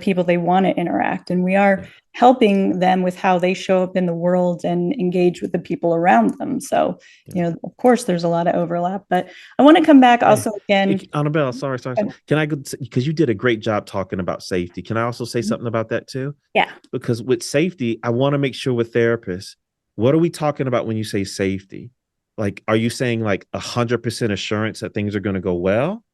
people they want to interact. And we are helping them with how they show up in the world and engage with the people around them. So, of course, there's a lot of overlap. But I want to come back also again. Annabelle, sorry. Can I go, because you did a great job talking about safety. Can I also say something about that too? Yeah. Because with safety, I want to make sure with therapists, what are we talking about when you say safety? Like, are you saying like 100% assurance that things are going to go well?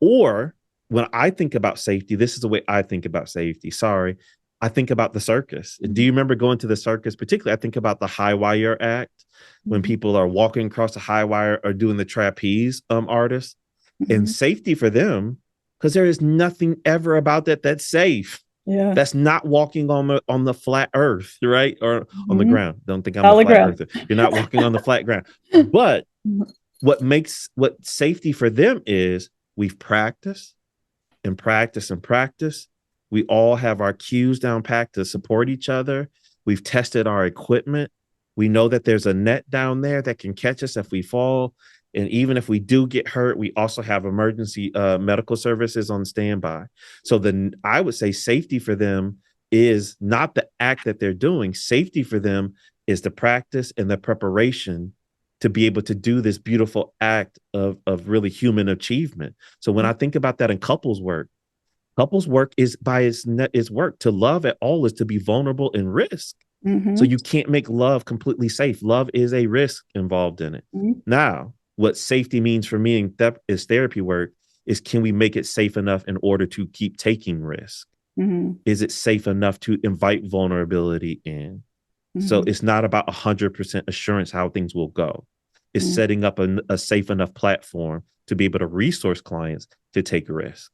Or when I think about safety, this is the way I think about safety. Sorry. I think about the circus. Do you remember going to the circus? Particularly, I think about the high wire act, when people are walking across the high wire or doing the trapeze artists, and safety for them, because there is nothing ever about that that's safe. Yeah. That's not walking on the flat earth, right? Or on the ground. Don't think I'm a flat earther. You're not walking on the flat ground. But what safety for them is, we've practiced and practiced and practiced. We all have our cues down packed to support each other. We've tested our equipment. We know that there's a net down there that can catch us if we fall. And even if we do get hurt, we also have emergency medical services on standby. So then I would say safety for them is not the act that they're doing. Safety for them is the practice and the preparation to be able to do this beautiful act of really human achievement. So when I think about that in couples work is by its work. To love at all is to be vulnerable and risk. So you can't make love completely safe. Love is a risk involved in it. Now, what safety means for me is therapy work is, can we make it safe enough in order to keep taking risk? Is it safe enough to invite vulnerability in? So it's not about 100% assurance how things will go. It's setting up a safe enough platform to be able to resource clients to take risk.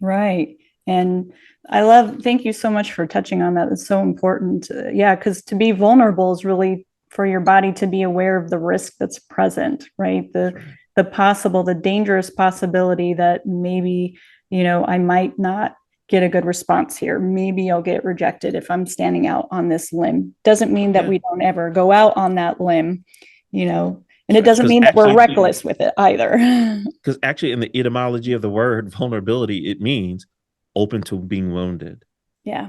Right. And thank you so much for touching on that. It's so important. Yeah, because to be vulnerable is really for your body to be aware of the risk that's present, right? The dangerous possibility that maybe, I might not get a good response here. Maybe I'll get rejected if I'm standing out on this limb. Doesn't mean that we don't ever go out on that limb, and it doesn't mean that we're reckless with it either. Because actually, in the etymology of the word vulnerability, it means open to being wounded. Yeah.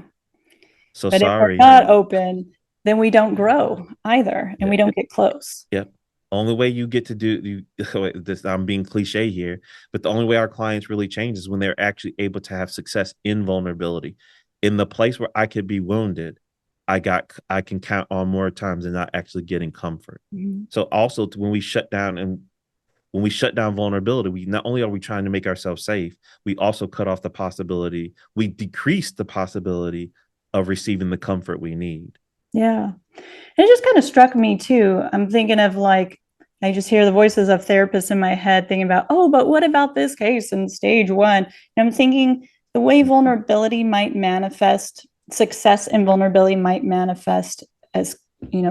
So but sorry. If we're not open, then we don't grow either, and we don't get close. Yep. Only way you get to do this, I'm being cliche here, but the only way our clients really change is when they're actually able to have success in vulnerability. In the place where I could be wounded, I can count on more times than not actually getting comfort. So also when we shut down vulnerability, we not only are we trying to make ourselves safe, we also cut off the possibility, we decrease the possibility of receiving the comfort we need. Yeah. And it just kind of struck me too. I'm thinking of I just hear the voices of therapists in my head thinking about, but what about this case in stage 1? And I'm thinking the way vulnerability might manifest, success and vulnerability might manifest as,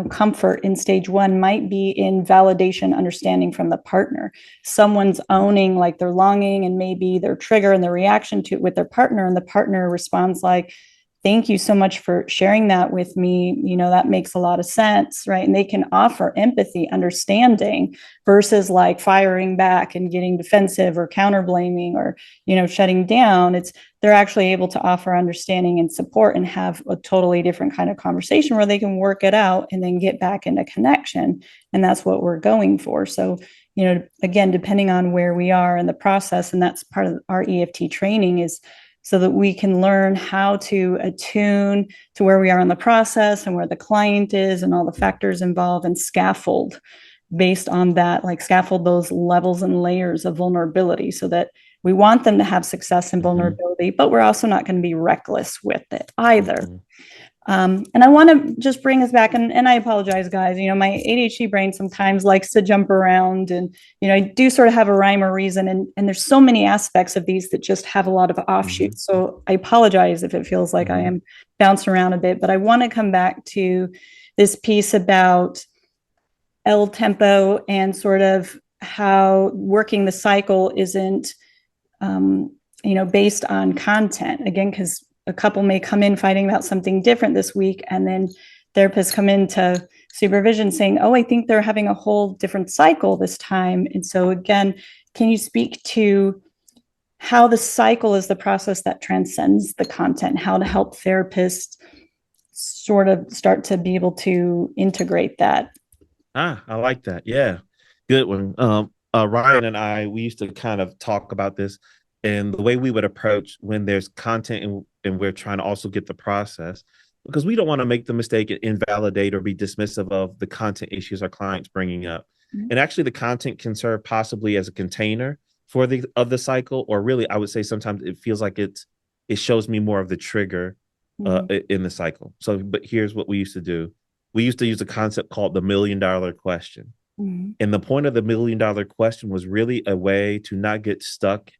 comfort in stage 1 might be in validation, understanding from the partner. Someone's owning their longing and maybe their trigger and their reaction to it with their partner, and the partner responds like, thank you so much for sharing that with me. That makes a lot of sense, right? And they can offer empathy, understanding, versus firing back and getting defensive or counter blaming or, shutting down. They're actually able to offer understanding and support and have a totally different kind of conversation where they can work it out and then get back into connection. And that's what we're going for. So, again, depending on where we are in the process, and that's part of our EFT training, is so that we can learn how to attune to where we are in the process and where the client is and all the factors involved, and scaffold based on that, like scaffold those levels and layers of vulnerability, so that we want them to have success and Mm-hmm. vulnerability, but we're also not going to be reckless with it either. Mm-hmm. And I want to just bring us back, and I apologize, guys. My ADHD brain sometimes likes to jump around, and I do sort of have a rhyme or reason, and there's so many aspects of these that just have a lot of Mm-hmm. offshoots. So I apologize if it feels like I Mm-hmm. am bouncing around a bit, but I want to come back to this piece about LTempo and sort of how working the cycle isn't, based on content. Again, because a couple may come in fighting about something different this week, and then therapists come into supervision saying, oh, I think they're having a whole different cycle this time. And so again, can you speak to how the cycle is the process that transcends the content, how to help therapists sort of start to be able to integrate that? I like that. Yeah, good one. Ryan and I, we used to kind of talk about this, and the way we would approach when there's content and we're trying to also get the process, because we don't want to make the mistake and invalidate or be dismissive of the content issues our clients bringing up. Mm-hmm. And actually, the content can serve possibly as a container for the cycle, or really, I would say sometimes it feels like it shows me more of the trigger in the cycle. So, but here's what we used to do. We used to use a concept called the $1,000,000 question. Mm-hmm. And the point of the $1,000,000 question was really a way to not get stuck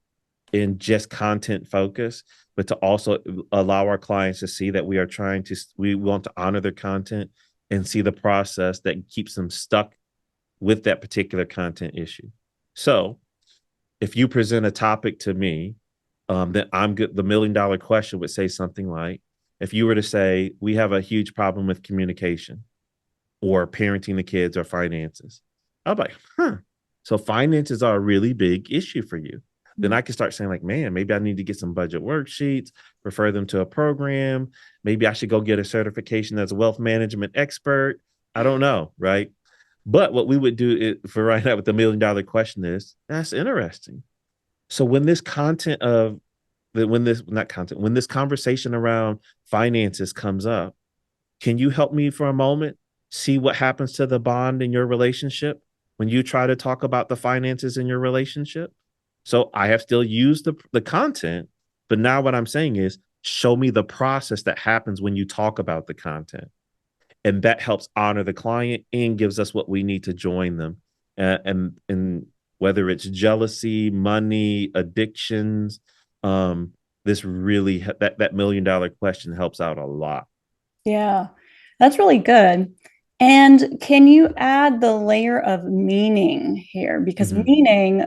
in just content focus, but to also allow our clients to see that we want to honor their content and see the process that keeps them stuck with that particular content issue. So if you present a topic to me, then I'm good. The $1,000,000 question would say something like, if you were to say, we have a huge problem with communication or parenting the kids or finances, I'm like, so finances are a really big issue for you. Then I can start saying like, man, maybe I need to get some budget worksheets, refer them to a program. Maybe I should go get a certification as a wealth management expert. I don't know. Right. But what we would do for right now with the $1,000,000 question is, that's interesting. So when this content of when this not content when this conversation around finances comes up, can you help me for a moment see what happens to the bond in your relationship when you try to talk about the finances in your relationship? So I have still used the content, but now what I'm saying is, show me the process that happens when you talk about the content, and that helps honor the client and gives us what we need to join them. And whether it's jealousy, money, addictions, this really that $1,000,000 question helps out a lot. Yeah, that's really good. And can you add the layer of meaning here? Because Mm-hmm. meaning,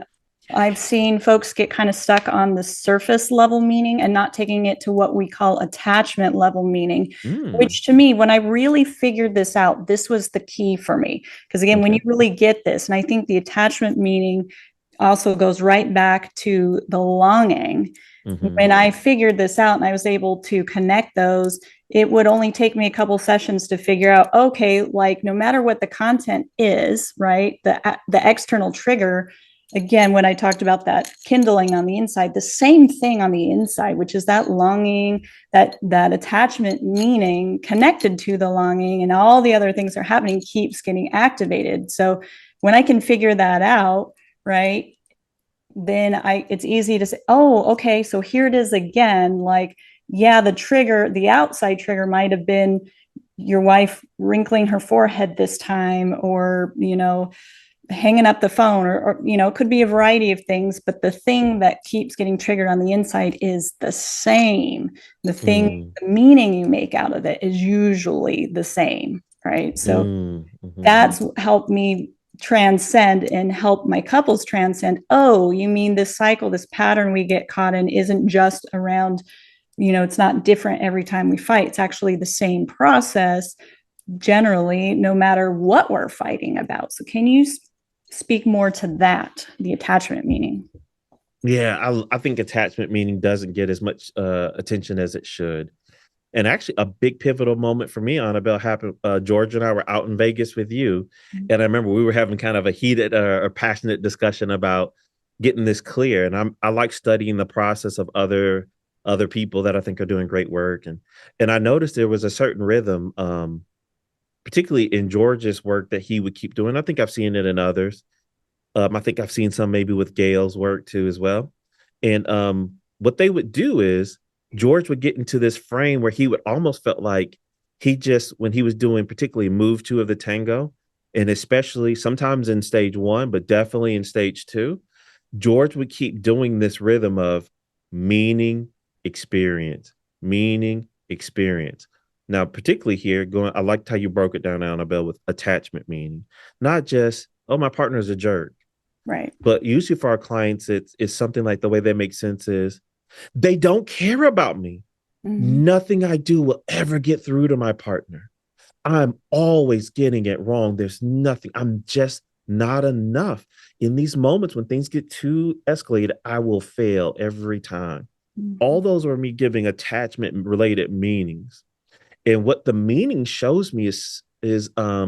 I've seen folks get kind of stuck on the surface level meaning and not taking it to what we call attachment level meaning, Mm, which to me, when I really figured this out, this was the key for me. Because again, when you okay. really get this, and I think the attachment meaning also goes right back to the longing. Mm-hmm. When I figured this out and I was able to connect those, it would only take me a couple sessions to figure out, okay, like no matter what the content is, right? The external trigger, again, when I talked about that kindling on the inside, the same thing on the inside, which is that longing, that attachment meaning connected to the longing, and all the other things that are happening keeps getting activated. So when I can figure that out, right, then it's easy to say, oh, okay, so here it is again. Like, yeah, the outside trigger might have been your wife wrinkling her forehead this time, or, hanging up the phone, or it could be a variety of things, but the thing that keeps getting triggered on the inside is the same. Mm, The meaning you make out of it is usually the same, right? So mm-hmm. that's helped me transcend and help my couples transcend. Oh, you mean this cycle, this pattern we get caught in isn't just around, it's not different every time we fight. It's actually the same process generally, no matter what we're fighting about. So can you speak more to that, the attachment meaning? Yeah, I think attachment meaning doesn't get as much attention as it should. And actually, a big pivotal moment for me, Annabelle, happened. George and I were out in Vegas with you, and I remember we were having kind of a heated or passionate discussion about getting this clear. And I like studying the process of other other people that I think are doing great work. And I noticed there was a certain rhythm, particularly in George's work, that he would keep doing. I think I've seen it in others. I think I've seen some maybe with Gail's work too as well. And what they would do is George would get into this frame where he would almost felt like he just, when he was doing particularly move two of the tango, and especially sometimes in stage one, but definitely in stage two, George would keep doing this rhythm of meaning, experience, meaning, experience. Now, particularly here, going, I liked how you broke it down, Annabelle, with attachment meaning, not just, oh, my partner's a jerk. Right. But usually for our clients, it's something like the way that makes sense is they don't care about me. Mm-hmm. Nothing I do will ever get through to my partner. I'm always getting it wrong. There's nothing. I'm just not enough. In these moments when things get too escalated, I will fail every time. Mm-hmm. All those are me giving attachment related meanings. And what the meaning shows me I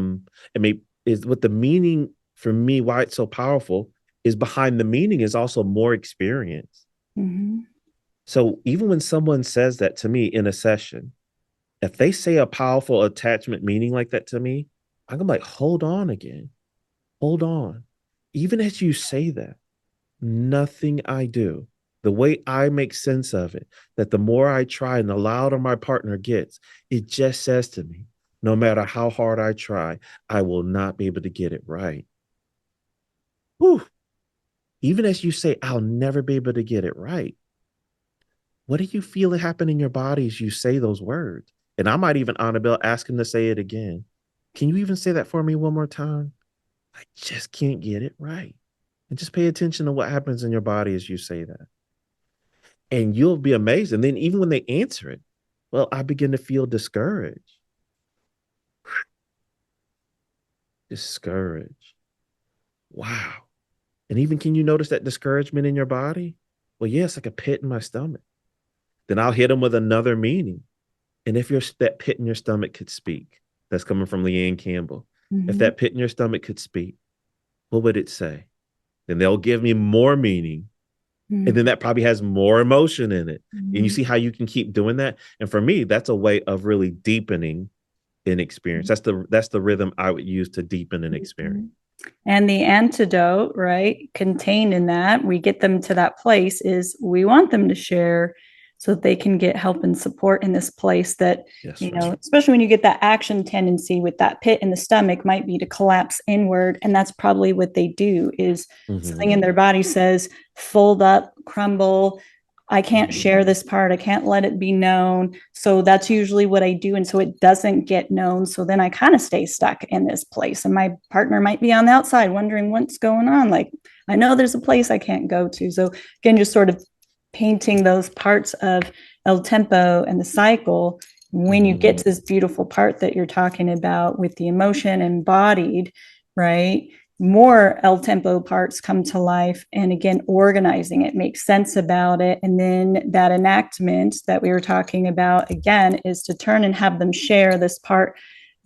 mean, is what the meaning for me, why it's so powerful, is behind the meaning is also more experience. Mm-hmm. So even when someone says that to me in a session, if they say a powerful attachment meaning like that to me, I'm like, hold on again. Hold on. Even as you say that, nothing I do, the way I make sense of it, that the more I try and the louder my partner gets, it just says to me, no matter how hard I try, I will not be able to get it right. Whew. Even as you say, I'll never be able to get it right, what do you feel happen in your body as you say those words? And I might even, Annabelle, ask him to say it again. Can you even say that for me one more time? I just can't get it right. And just pay attention to what happens in your body as you say that. And you'll be amazed. And then even when they answer it, well, I begin to feel discouraged. Discouraged. Wow. And even can you notice that discouragement in your body? Well, yeah, it's like a pit in my stomach. Then I'll hit them with another meaning. And if that pit in your stomach could speak, that's coming from Leanne Campbell. If Mm-hmm. that pit in your stomach could speak, what would it say? Then they'll give me more meaning. And then that probably has more emotion in it. And you Mm-hmm. see how you can keep doing that. And for me, that's a way of really deepening an experience. That's the rhythm I would use to deepen an Mm-hmm. experience. And the antidote, right, contained in that, we get them to that place is we want them to share so that they can get help and support in this place that, Yes, right. especially when you get that action tendency with that pit in the stomach might be to collapse inward. And that's probably what they do is something in Mm-hmm. their body says, fold up, crumble, I can't share this part. I can't let it be known. So that's usually what I do. And so it doesn't get known. So then I kind of stay stuck in this place. And my partner might be on the outside wondering what's going on. Like, I know there's a place I can't go to. So again, just sort of painting those parts of LTempo and the cycle. When you get to this beautiful part that you're talking about with the emotion embodied, right? More LTempo parts come to life. And again, organizing it makes sense about it. And then that enactment that we were talking about again is to turn and have them share this part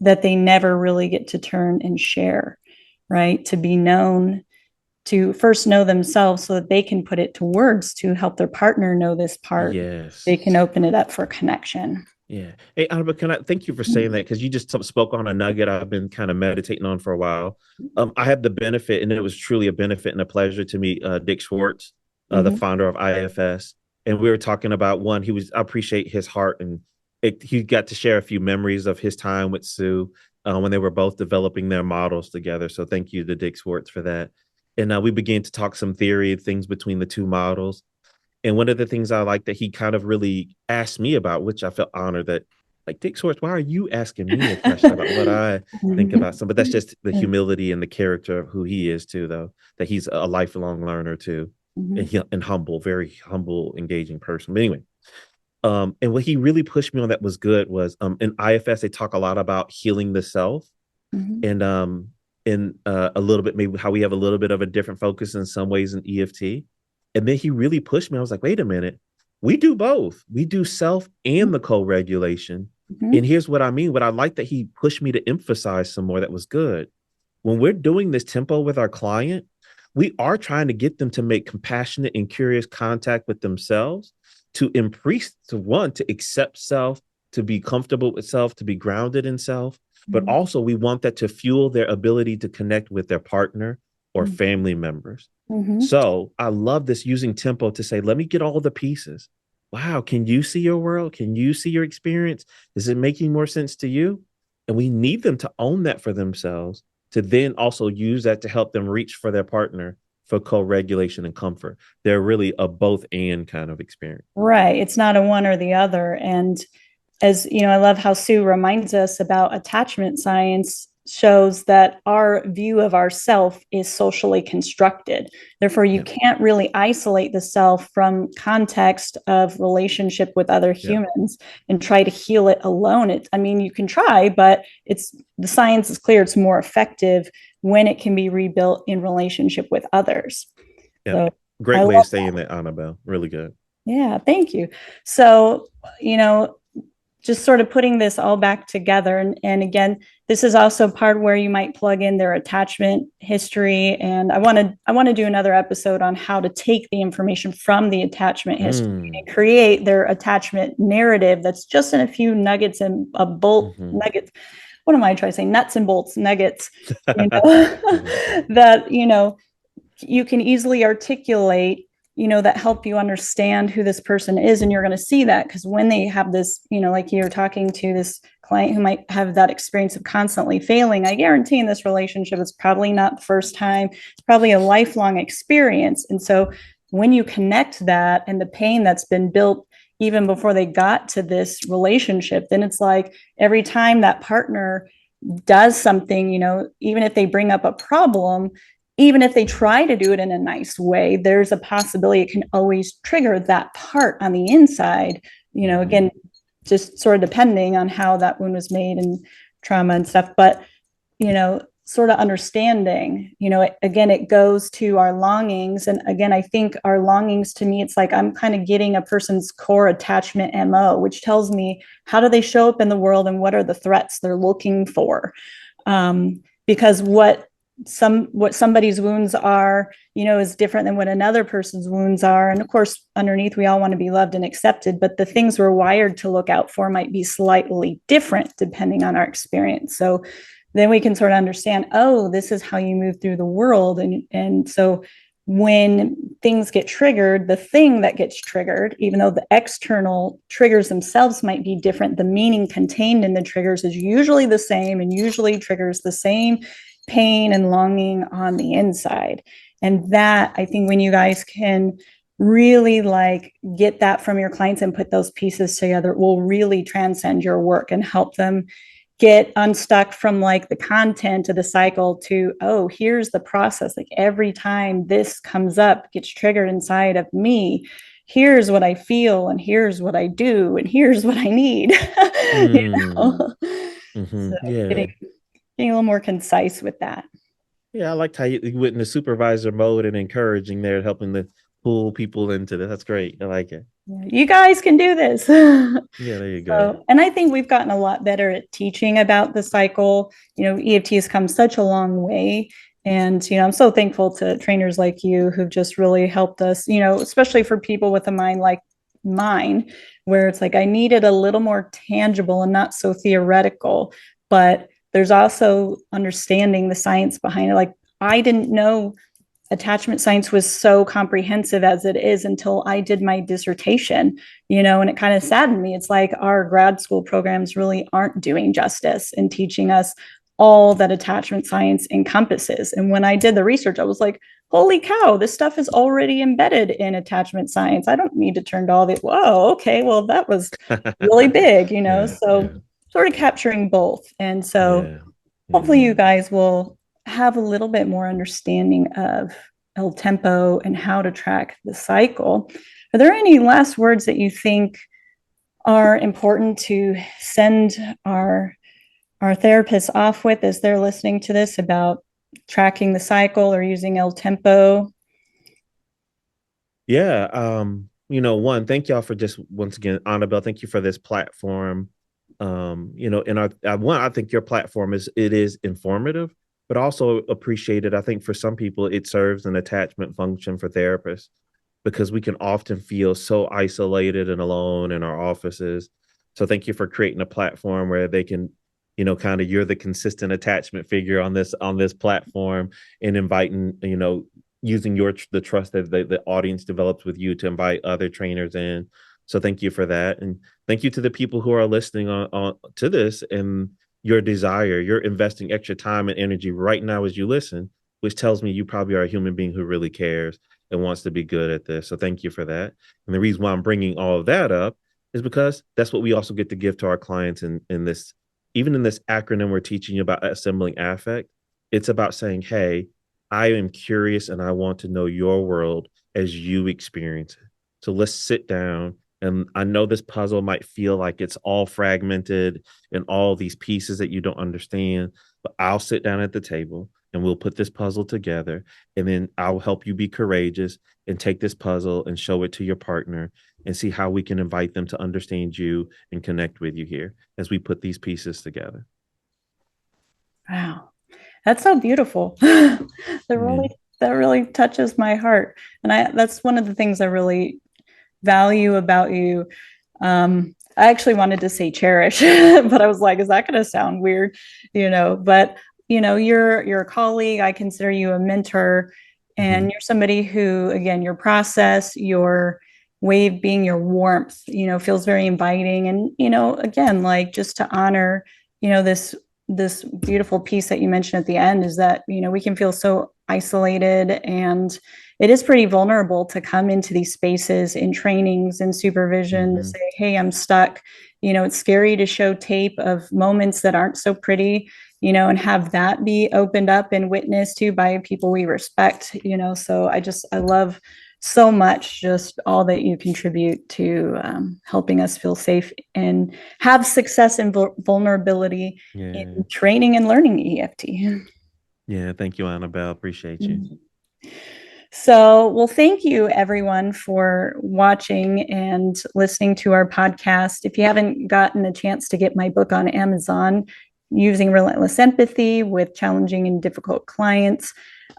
that they never really get to turn and share, right? To be known, to first know themselves so that they can put it to words to help their partner know this part. Yes. They can open it up for connection. Yeah. Hey, Annabelle, can I thank you for saying that? Because you just spoke on a nugget I've been kind of meditating on for a while. I had the benefit, and it was truly a benefit and a pleasure to meet Dick Schwartz, the Mm-hmm. founder of IFS. And we were talking about one, I appreciate his heart, and he got to share a few memories of his time with Sue when they were both developing their models together. So thank you to Dick Schwartz for that. And we began to talk some theory, things between the two models. And one of the things I like that he kind of really asked me about, which I felt honored that, like, Dick Schwartz, why are you asking me a question about what I think about some? But that's just the humility and the character of who he is too, though, that he's a lifelong learner too, and humble, very humble, engaging person. But anyway, and what he really pushed me on that was good was in IFS, they talk a lot about healing the self Mm-hmm. and in a little bit, maybe how we have a little bit of a different focus in some ways in EFT. And then he really pushed me. I was like, wait a minute. We do both. We do self and the co-regulation. Mm-hmm. And here's what I mean. What I like that he pushed me to emphasize some more that was good. When we're doing this tempo with our client, we are trying to get them to make compassionate and curious contact with themselves. to increase, to want to accept self, to be comfortable with self, to be grounded in self. But also we want that to fuel their ability to connect with their partner or family members. Mm-hmm. So I love this, using tempo to say, let me get all the pieces. Wow, can you see your world? Can you see your experience? Is it making more sense to you? And we need them to own that for themselves, to then also use that to help them reach for their partner for co-regulation and comfort. They're really a both and kind of experience. Right. It's not a one or the other. And as you know, I love how Sue reminds us about attachment science shows that our view of ourself is socially constructed. Therefore, you can't really isolate the self from context of relationship with other humans and try to heal it alone. I mean, you can try, but the science is clear. It's more effective when it can be rebuilt in relationship with others. Yeah. So Great way of saying that, Annabelle. Really good. yeah, thank you. So, just sort of putting this all back together. And again, this is also part where you might plug in their attachment history. And I want to do another episode on how to take the information from the attachment history and create their attachment narrative that's just in a few nuggets and a bolt nuggets. What am I trying to say? Nuts and bolts nuggets, that, you can easily articulate, that help you understand who this person is. And you're going to see that because when they have this, like you're talking to this client who might have that experience of constantly failing, I guarantee in this relationship, it's probably not the first time. It's probably a lifelong experience. And so when you connect that and the pain that's been built even before they got to this relationship, then it's like every time that partner does something, even if they bring up a problem, even if they try to do it in a nice way, there's a possibility it can always trigger that part on the inside, again, just sort of depending on how that wound was made and trauma and stuff. But, sort of understanding, again, it goes to our longings. And again, I think our longings, to me, it's like I'm kind of getting a person's core attachment MO, which tells me how do they show up in the world and what are the threats they're looking for. Because what somebody's wounds are, is different than what another person's wounds are. And of course, underneath, we all want to be loved and accepted, but the things we're wired to look out for might be slightly different depending on our experience. So then we can sort of understand, oh, this is how you move through the world. And so when things get triggered, the thing that gets triggered, even though the external triggers themselves might be different, the meaning contained in the triggers is usually the same and usually triggers the same pain and longing on the inside. And that, I think, when you guys can really get that from your clients and put those pieces together, it will really transcend your work and help them get unstuck from the content of the cycle to, oh, here's the process. Every time this comes up, gets triggered inside of me, here's what I feel and here's what I do and here's what I need. So getting a little more concise with that. Yeah, I liked how you went in the supervisor mode and encouraging there, helping to pull people into this. That's great. I like it. You guys can do this. Yeah, there you go. And I think we've gotten a lot better at teaching about the cycle. EFT has come such a long way. And, I'm so thankful to trainers like you who've just really helped us, especially for people with a mind like mine, where it's I needed a little more tangible and not so theoretical, but there's also understanding the science behind it. I didn't know attachment science was so comprehensive as it is until I did my dissertation, and it kind of saddened me. It's our grad school programs really aren't doing justice in teaching us all that attachment science encompasses. And when I did the research, I was like, holy cow, this stuff is already embedded in attachment science. I don't need to turn to all the, whoa, okay, well, that was really big, sort of capturing both. And so hopefully you guys will have a little bit more understanding of LTempo and how to track the cycle. Are there any last words that you think are important to send our therapists off with as they're listening to this about tracking the cycle or using LTempo? Yeah. One, thank y'all for just, once again, Annabelle, thank you for this platform. And I think your platform is informative, but also appreciated. I think for some people, it serves an attachment function for therapists. because we can often feel so isolated and alone in our offices. So thank you for creating a platform where they can, kind of, you're the consistent attachment figure on this platform, and inviting, using the trust that the audience develops with you to invite other trainers in. So thank you for that. And thank you to the people who are listening on to this, and your desire. You're investing extra time and energy right now as you listen, which tells me you probably are a human being who really cares and wants to be good at this. So thank you for that. And the reason why I'm bringing all of that up is because that's what we also get to give to our clients in this, even in this acronym we're teaching you about assembling affect. It's about saying, hey, I am curious and I want to know your world as you experience it. So let's sit down. And I know this puzzle might feel like it's all fragmented and all these pieces that you don't understand, but I'll sit down at the table and we'll put this puzzle together. And then I'll help you be courageous and take this puzzle and show it to your partner and see how we can invite them to understand you and connect with you here as we put these pieces together. Wow. That's so beautiful. That really touches my heart. And that's one of the things I really value about you. I actually wanted to say cherish, but I was like, is that going to sound weird? But you're a colleague. I consider you a mentor, and you're somebody who, again, your process, your way of being, your warmth, feels very inviting. And, again, like, just to honor, this beautiful piece that you mentioned at the end is that, we can feel so isolated, and it is pretty vulnerable to come into these spaces in trainings and supervision to say, hey, I'm stuck. It's scary to show tape of moments that aren't so pretty, and have that be opened up and witnessed to by people we respect, so I love so much just all that you contribute to helping us feel safe and have success in vulnerability in training and learning EFT. Yeah, thank you, Annabelle. Appreciate you. So, well, thank you everyone for watching and listening to our podcast. If you haven't gotten a chance to get my book on Amazon, Using Relentless Empathy with Challenging and Difficult Clients,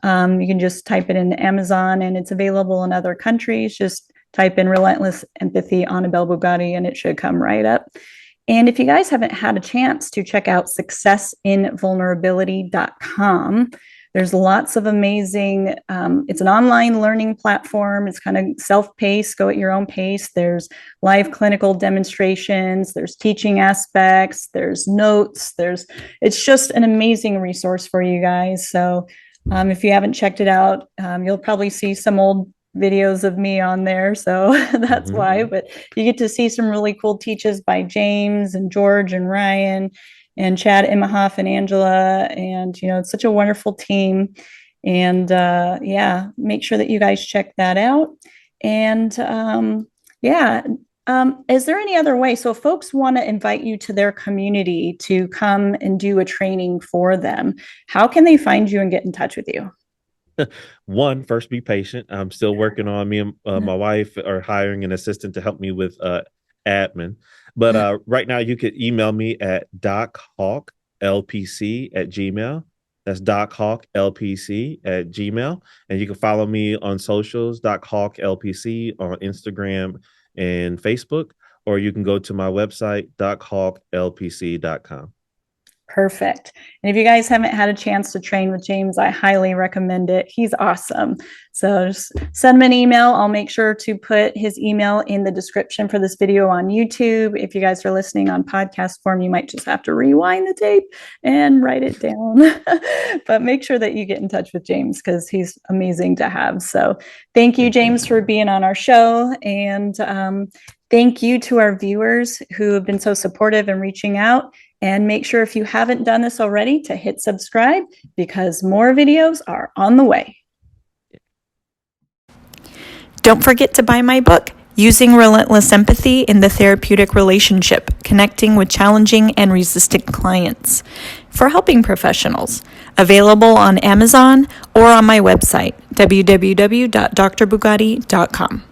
you can just type it in Amazon, and it's available in other countries. Just type in Relentless Empathy Annabelle Bugatti and it should come right up. And if you guys haven't had a chance to check out successinvulnerability.com, there's lots of amazing, it's an online learning platform. It's kind of self-paced, go at your own pace. There's live clinical demonstrations, there's teaching aspects, there's notes, it's just an amazing resource for you guys. So if you haven't checked it out, you'll probably see some old videos of me on there. So that's why, but you get to see some really cool teaches by James and George and Ryan and Chad Imhoff and Angela. And, it's such a wonderful team. And make sure that you guys check that out. And is there any other way? So if folks want to invite you to their community to come and do a training for them, how can they find you and get in touch with you? One, first, be patient. I'm still working on me and my wife are hiring an assistant to help me with admin. But right now you could email me at dochawklpc@gmail.com. That's dochawklpc@gmail.com. And you can follow me on socials, dochawklpc on Instagram and Facebook, or you can go to my website, dochawklpc.com. Perfect. And if you guys haven't had a chance to train with James, I highly recommend it. He's awesome. So just send him an email. I'll make sure to put his email in the description for this video on YouTube. If you guys are listening on podcast form, you might just have to rewind the tape and write it down. But make sure that you get in touch with James because he's amazing to have. So thank you, James, for being on our show. And thank you to our viewers who have been so supportive and reaching out. And make sure, if you haven't done this already, to hit subscribe because more videos are on the way. Don't forget to buy my book, Using Relentless Empathy in the Therapeutic Relationship, Connecting with Challenging and Resistant Clients, for helping professionals. Available on Amazon or on my website, www.drbugatti.com.